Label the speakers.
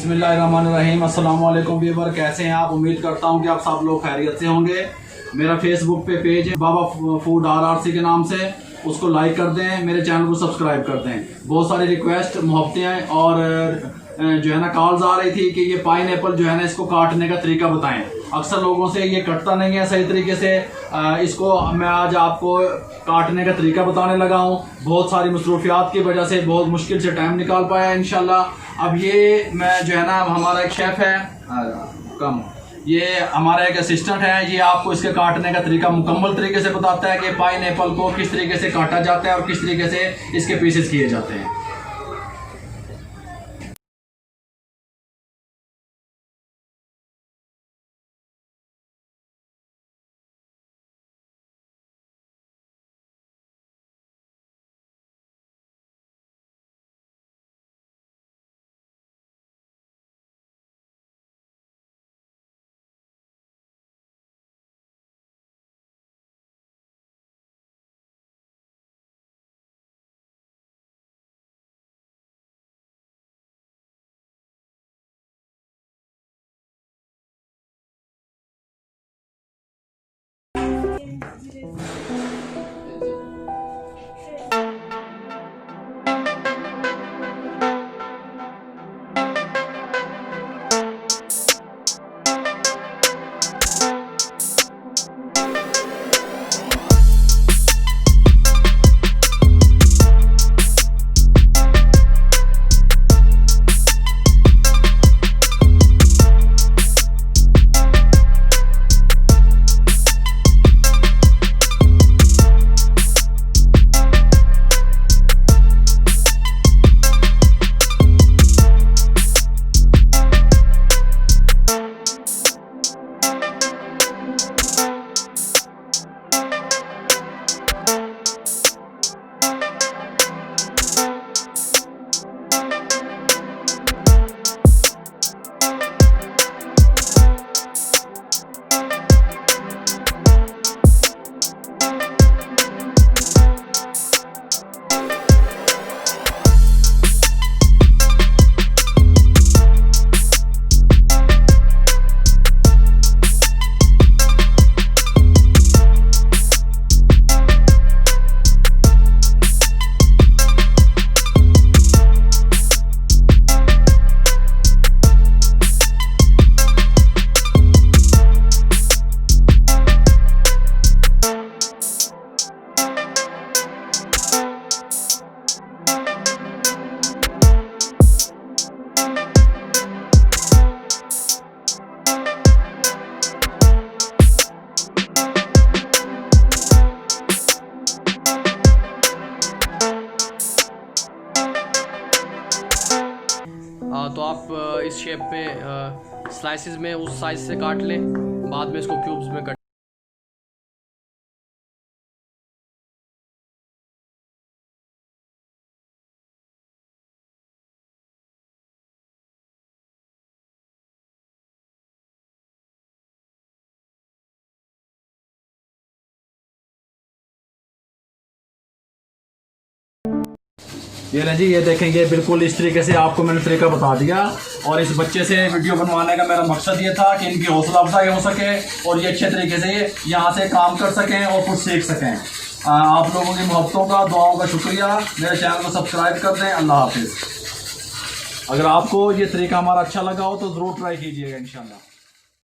Speaker 1: बिस्मिल्लाहिर्रहमानिर्रहीम। अस्सलाम वालेकुम व्यूअर, कैसे हैं आप? उम्मीद करता हूं कि आप सब लोग खैरियत से होंगे। मेरा फेसबुक पे पेज है बाबा फूड RRC के नाम से, उसको लाइक कर दें, मेरे चैनल को सब्सक्राइब कर दें। बहुत सारी रिक्वेस्ट मोहब्बतें और जो है ना कॉल्स आ रही थी कि ये पाइनएप्पल जो है ना इसको काटने का तरीका बताएं। अक्सर लोगों से ये कटता नहीं है सही तरीके से। इसको मैं आज आपको काटने का तरीका बताने लगा हूँ। बहुत सारी मसरूफियात की वजह से बहुत मुश्किल से टाइम निकाल पाया इंशाल्लाह। अब ये मैं जो है ना हमारा एक शेफ़ है ये हमारा एक असिस्टेंट है, ये आपको इसके काटने का तरीका मुकम्मल तरीके से बताता है कि पाइनएप्पल को किस तरीके से काटा जाता है और किस तरीके से इसके पीसेस किए जाते हैं।
Speaker 2: तो आप इस शेप में स्लाइसेस में उस साइज से काट लें, बाद में इसको क्यूब्स में कट।
Speaker 1: ये ना जी, ये देखें, ये बिल्कुल इस तरीके से आपको मैंने तरीका बता दिया। और इस बच्चे से वीडियो बनवाने का मेरा मकसद ये था कि इनकी हौसला अफजाई हो सके और ये अच्छे तरीके से यहाँ से काम कर सकें और कुछ सीख सकें। आप लोगों की मोहब्बतों का, दुआओं का शुक्रिया। मेरे चैनल को सब्सक्राइब कर दें। अल्लाह हाफिज़। अगर आपको ये तरीका हमारा अच्छा लगा हो तो ज़रूर ट्राई कीजिएगा इंशाल्लाह।